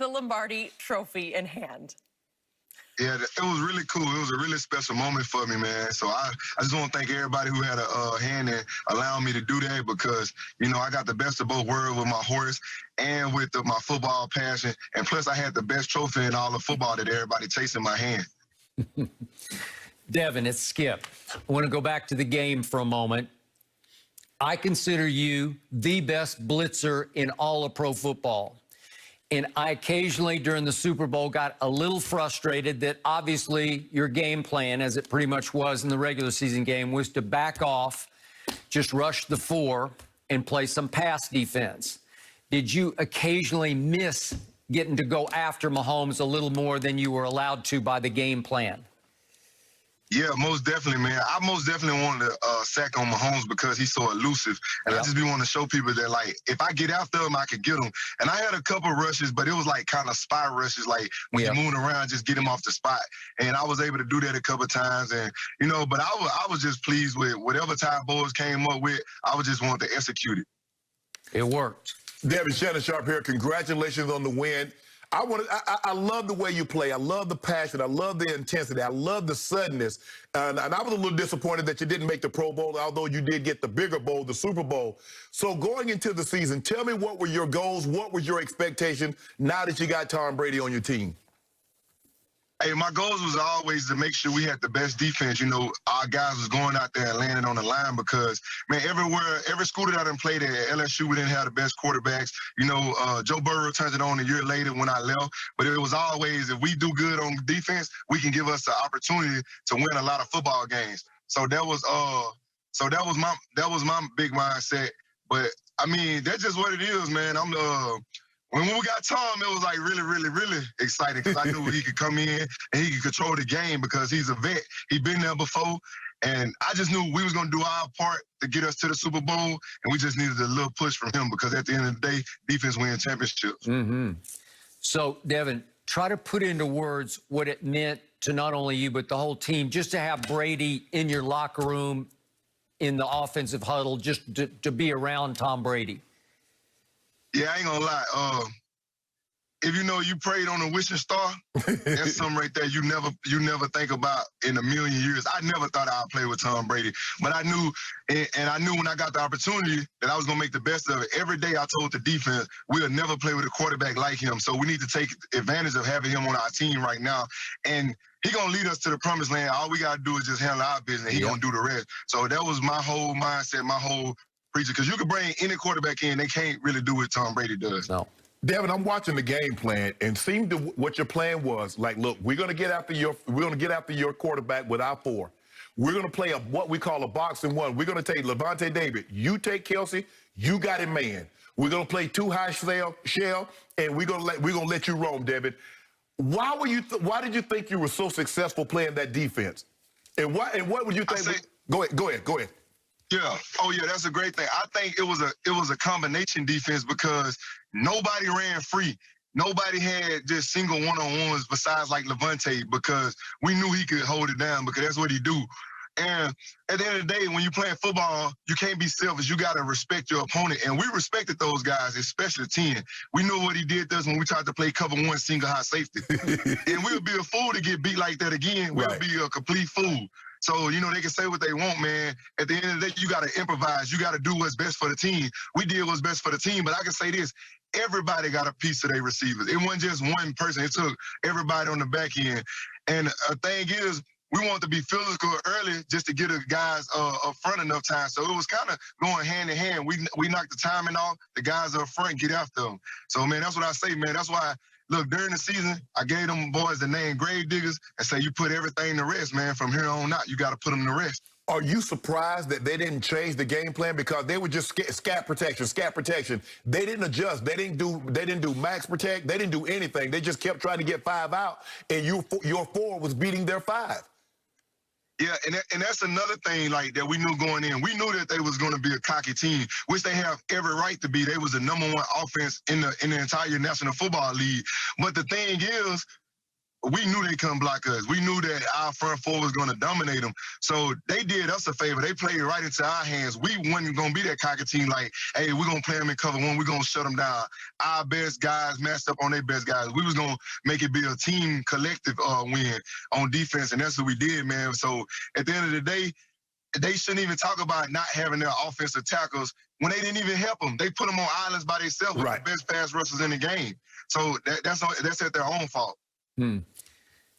the Lombardi trophy in hand. Yeah, it was really cool. It was a really special moment for me, man. So I just want to thank everybody who had a hand in allowing me to do that because, you know, I got the best of both worlds with my horse and with my football passion. And plus, I had the best trophy in all of football that everybody takes in my hand. Devin, it's Skip. I want to go back to the game for a moment. I consider you the best blitzer in all of pro football. And I occasionally, during the Super Bowl, got a little frustrated that obviously your game plan, as it pretty much was in the regular season game, was to back off, just rush the four, and play some pass defense. Did you occasionally miss getting to go after Mahomes a little more than you were allowed to by the game plan? Yeah, most definitely, man. I most definitely wanted to sack on Mahomes because he's so elusive. And I just be wanting to show people that, like, if I get after him, I could get him. And I had a couple rushes, but it was like kind of spy rushes, like when you're moving around, just get him off the spot. And I was able to do that a couple times. And, you know, but I was just pleased with whatever Ty Boys came up with. I was just wanting to execute it. It worked. Devin, Shannon Sharp here. Congratulations on the win. I love the way you play. I love the passion. I love the intensity. I love the suddenness. And I was a little disappointed that you didn't make the Pro Bowl, although you did get the bigger bowl, the Super Bowl. So going into the season, tell me, what were your goals? What was your expectation now that you got Tom Brady on your team? Hey, my goals was always to make sure we had the best defense. You know, our guys was going out there and landing on the line because, man, every school that I done played at LSU, we didn't have the best quarterbacks. You know, Joe Burrow turned it on a year later when I left. But it was always, if we do good on defense, we can give us the opportunity to win a lot of football games. So that was my big mindset. But I mean, that's just what it is, man. When we got Tom, it was like really, really, really exciting because I knew he could come in and he could control the game because he's a vet. He'd been there before. And I just knew we was going to do our part to get us to the Super Bowl, and we just needed a little push from him because at the end of the day, defense wins championships. So, Devin, try to put into words what it meant to not only you but the whole team just to have Brady in your locker room in the offensive huddle, just to be around Tom Brady. Yeah, I ain't gonna lie. If you know you prayed on a wishing star, that's something right there you never think about in a million years. I never thought I'd play with Tom Brady, but I knew, and I knew when I got the opportunity that I was gonna make the best of it. Every day I told the defense we'll never play with a quarterback like him, so we need to take advantage of having him on our team right now. And he gonna lead us to the promised land. All we gotta do is just handle our business. He gonna do the rest. So that was my whole mindset, my whole preacher. Because you can bring any quarterback in, they can't really do what Tom Brady does. No. Devin, I'm watching the game plan, and seemed to what your plan was. Like, look, we're gonna get after your quarterback with our four. We're gonna play what we call a box and one. We're gonna take Levante David. You take Kelsey. You got him, man. We're gonna play two high shell, and we're gonna let you roam, Devin. Why did you think you were so successful playing that defense? And what would you think? Go ahead. Yeah. Oh, yeah. That's a great thing. I think it was a combination defense because nobody ran free. Nobody had just single one-on-ones besides like Levante because we knew he could hold it down because that's what he do. And at the end of the day, when you're playing football, you can't be selfish. You got to respect your opponent. And we respected those guys, especially 10. We knew what he did to us when we tried to play cover one single high safety. And we'll be a fool to get beat like that again. We'll be a complete fool. So, you know, they can say what they want, man. At the end of the day, you got to improvise. You got to do what's best for the team. We did what's best for the team, but I can say this. Everybody got a piece of their receivers. It wasn't just one person. It took everybody on the back end. And a thing is, we wanted to be physical early just to get the guys up front enough time. So it was kind of going hand in hand. We knocked the timing off. The guys up front get after them. So, man, that's what I say, man. That's why, look, during the season, I gave them boys the name grave diggers and say you put everything to rest, man. From here on out, you got to put them to rest. Are you surprised that they didn't change the game plan because they were just scat protection? They didn't adjust. They didn't do max protect. They didn't do anything. They just kept trying to get 5 out, and your 4 was beating their 5. Yeah, and that's another thing like that we knew going in. We knew that they was going to be a cocky team, which they have every right to be. They was the #1 offense in the entire National Football League. But the thing is, we knew they couldn't block us. We knew that our front four was going to dominate them. So they did us a favor. They played right into our hands. We wasn't going to be that cocky team like, hey, we're going to play them in cover one. We're going to shut them down. Our best guys matched up on their best guys. We was going to make it be a team collective win on defense, and that's what we did, man. So at the end of the day, they shouldn't even talk about not having their offensive tackles when they didn't even help them. They put them on islands by themselves with the best pass rushers in the game. So that's at their own fault.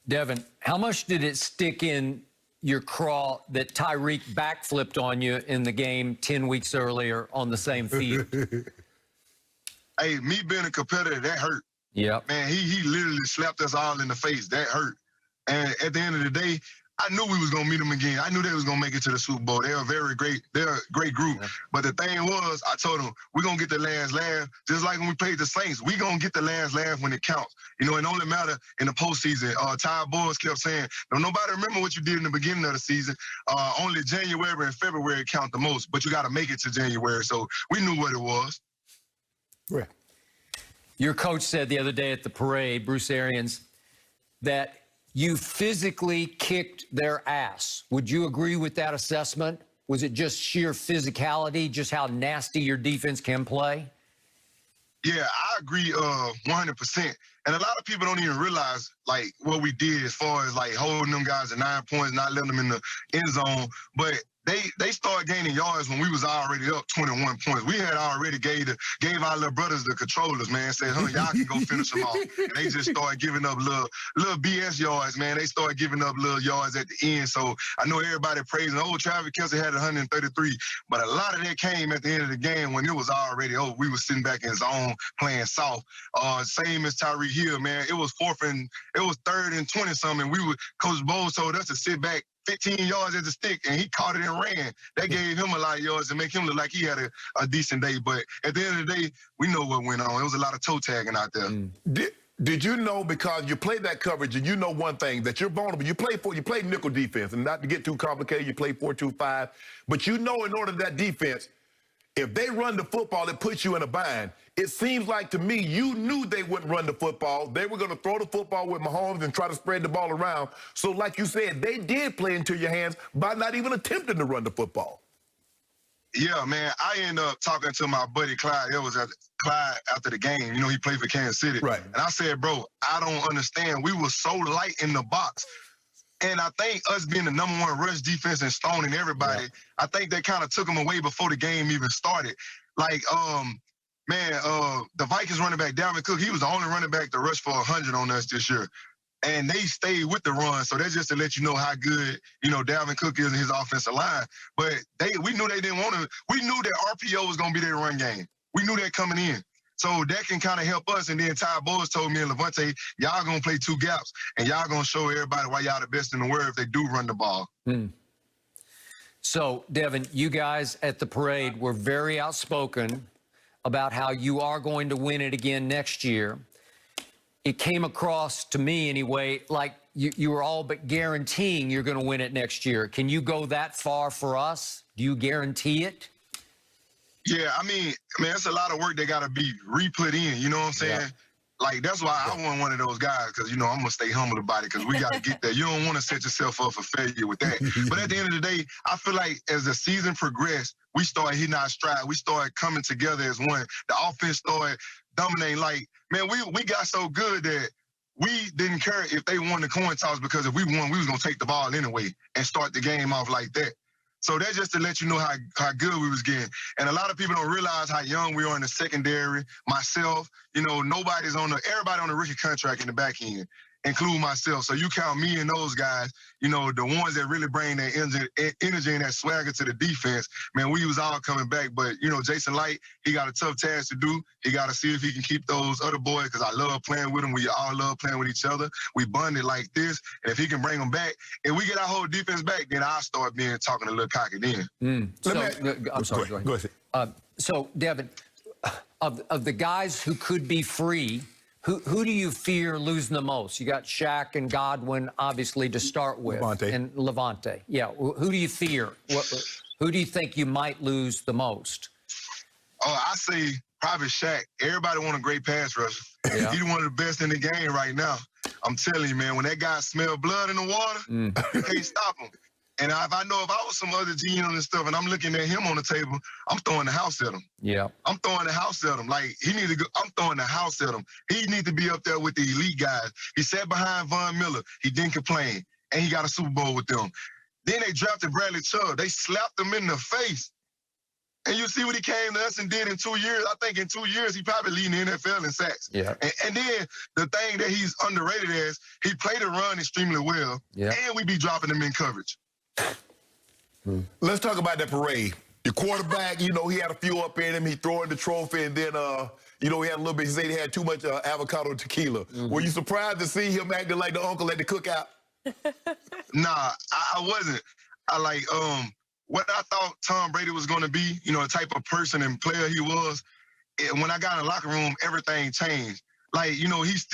Devin, how much did it stick in your craw that Tyreek backflipped on you in the game 10 weeks earlier on the same field? Hey, me being a competitor, that hurt. Yeah. Man, he literally slapped us all in the face. That hurt. And at the end of the day, I knew we was going to meet them again. I knew they was going to make it to the Super Bowl. They're a great group. Yeah. But the thing was, I told them, we're going to get the last laugh. Just like when we played the Saints, we're going to get the last laugh when it counts. You know, it only matter in the postseason. Ty Boys kept saying, no, nobody remember what you did in the beginning of the season. Only January and February count the most, but you got to make it to January. So we knew what it was. Yeah. Your coach said the other day at the parade, Bruce Arians, that you physically kicked their ass. Would you agree with that assessment? Was it just sheer physicality, just how nasty your defense can play? Yeah, I agree 100%. And a lot of people don't even realize, like, what we did as far as, like, holding them guys at 9 points, not letting them in the end zone. But they started gaining yards when we was already up 21 points. We had already gave our little brothers the controllers, man, said, y'all can go finish them off. And they just started giving up little BS yards, man. They started giving up little yards at the end. So I know everybody praising, Travis Kelce had 133. But a lot of that came at the end of the game when it was already over. We were sitting back in zone playing soft. Same as Tyreek Hill, man. It was 3rd and 20-something. Coach Bowles told us to sit back 15 yards at the stick, and he caught it and ran. That gave him a lot of yards and make him look like he had a decent day. But at the end of the day, we know what went on. It was a lot of toe tagging out there. Did you know, because you play that coverage and you know one thing, that you're vulnerable. You play nickel defense, and not to get too complicated, you play 4-2-5. But you know, in order to that defense, if they run the football, it puts you in a bind. It seems like to me, you knew they wouldn't run the football. They were going to throw the football with Mahomes and try to spread the ball around. So like you said, they did play into your hands by not even attempting to run the football. Yeah, man. I ended up talking to my buddy Clyde. It was Clyde after the game. You know, he played for Kansas City. Right. And I said, bro, I don't understand. We were so light in the box. And I think us being the #1 rush defense and stoning everybody, I think they kind of took them away before the game even started. Like, the Vikings running back, Devin Cook, he was the only running back to rush for 100 on us this year. And they stayed with the run. So that's just to let you know how good, Devin Cook is in his offensive line. But we knew they didn't want to. We knew that RPO was going to be their run game. We knew that coming in. So that can kind of help us. And then Ty Boys told me and Levante, y'all going to play 2 gaps, and y'all going to show everybody why y'all the best in the world if they do run the ball. So, Devin, you guys at the parade were very outspoken about how you are going to win it again next year. It came across to me anyway like you were all but guaranteeing you're going to win it next year. Can you go that far for us? Do you guarantee it? Yeah, I mean, it's a lot of work that got to be re-put in, you know what I'm saying? Yeah. Like, that's why I wasn't one of those guys, because, I'm going to stay humble about it, because we got to get there. You don't want to set yourself up for failure with that. But at the end of the day, I feel like as the season progressed, we started hitting our stride. We started coming together as one. The offense started dominating. Like, man, we got so good that we didn't care if they won the coin toss, because if we won, we was going to take the ball anyway and start the game off like that. So that's just to let you know how good we was getting. And a lot of people don't realize how young we are in the secondary. Myself, everybody on the rookie contract in the back end, including myself. So you count me and those guys, the ones that really bring that energy and that swagger to the defense. Man, we was all coming back. But, Jason Light, he got a tough task to do. He got to see if he can keep those other boys, because I love playing with them. We all love playing with each other. We bonded like this. And if he can bring them back, if we get our whole defense back, then I'll start talking a little cocky then. I'm sorry, go ahead. So, Devin, of the guys who could be free, who do you fear losing the most? You got Shaq and Godwin, obviously, to start with. Levante. And Levante. Yeah. Who do you fear? Who do you think you might lose the most? I say probably Shaq. Everybody want a great pass rusher. Yeah. He's one of the best in the game right now. I'm telling you, man, when that guy smelled blood in the water, you can't stop him. And if I was some other GM and stuff, and I'm looking at him on the table, I'm throwing the house at him. Yeah. I'm throwing the house at him. Like, he need to go. I'm throwing the house at him. He need to be up there with the elite guys. He sat behind Von Miller. He didn't complain. And he got a Super Bowl with them. Then they drafted Bradley Chubb. They slapped him in the face. And you see what he came to us and did in 2 years. I think in 2 years, he probably leading the NFL in sacks. Yeah. And then the thing that he's underrated as, he played the run extremely well. Yeah. And we be dropping him in coverage. Let's talk about that parade. The quarterback, he had a few up in him. He throwing the trophy, and then, he had a little bit. He said he had too much avocado tequila. Were you surprised to see him acting like the uncle at the cookout? Nah, I wasn't. What I thought Tom Brady was going to be, the type of person and player he was, when I got in the locker room, everything changed. Like, he's